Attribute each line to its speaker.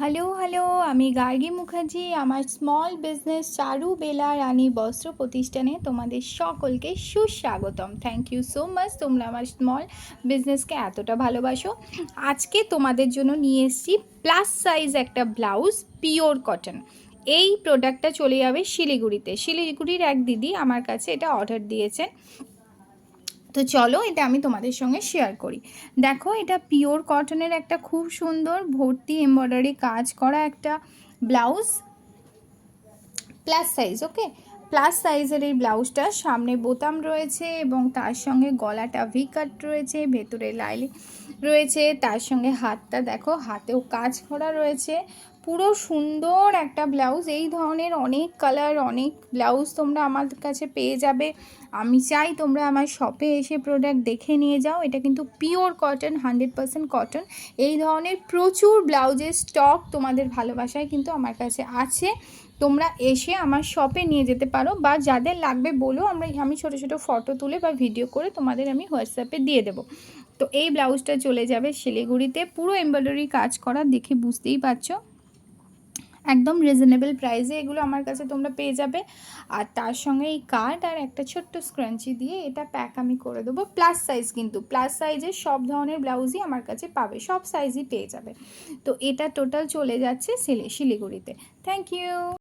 Speaker 1: Hello hello, আমি গার্গী মুখার্জি। আমার small business চারুবেলা রানী বস্ত্র প্রতিষ্ঠানে তোমাদের সকলকে সুস্বাগতম। থ্যাংক ইউ সো মাচ, তোমরা আমার স্মল বিজনেসকে এতটা ভালোবাসো। আজকে তোমাদের জন্য নিয়ে এসেছি প্লাস সাইজ একটা ব্লাউজ, পিওর কটন। এই প্রোডাক্টটা চলে যাবে শিলিগুড়িতে। শিলিগুড়ির এক দিদি আমার কাছে এটা অর্ডার দিয়েছেন। তো চলো এটা আমি তোমাদের সঙ্গে শেয়ার করি। দেখো, এটা পিওর কটনের একটা খুব সুন্দর ভর্তি এমব্রয়ডারি কাজ করা একটা ব্লাউজ, প্লাস সাইজ। ওকে, প্লাস সাইজের এই ব্লাউজটা সামনে বোতাম রয়েছে এবং তার সঙ্গে গলাটা ভি কাট রয়েছে, ভেতরে লাইনিং রয়েছে, তার সঙ্গে হাতটা দেখো, হাতেও কাজ করা রয়েছে। পুরো সুন্দর একটা ব্লাউজ। এই ধরনের অনেক কালার, অনেক ব্লাউজ তোমরা আমার কাছে পেয়ে যাবে। আমি চাই তোমরা আমার শপে এসে প্রোডাক্ট দেখে নিয়ে যাও। এটা কিন্তু পিওর কটন, 100% কটন। এই ধরনের প্রচুর ব্লাউজের স্টক তোমাদের ভালোবাসায় কিন্তু আমার কাছে আছে। তোমরা এসে আমার শপে নিয়ে যেতে পারো, বা যাদের লাগবে বলো, আমি ছোটো ছোটো ফটো তুলে বা ভিডিও করে তোমাদের আমি হোয়াটসঅ্যাপে দিয়ে দেবো। তো এই ব্লাউজটা চলে যাবে শিলিগুড়িতে, পুরো এমব্রয়ডারি কাজ করা, দেখে বুঝতেই পারছো। একদম রিজনেবল প্রাইসে এগুলো আমার কাছে তোমরা পেয়ে যাবে। আর তার সঙ্গে এই কার্ড আর একটা ছোট্ট স্ক্রাঞ্চি দিয়ে এটা প্যাক আমি করে দেবো। প্লাস সাইজ, কিন্তু প্লাস সাইজের সব ধরনের ব্লাউজই আমার কাছে পাবে, সব সাইজই পেয়ে যাবে। তো এটা টোটাল চলে যাচ্ছে শিলিগুড়িতে। Thank you.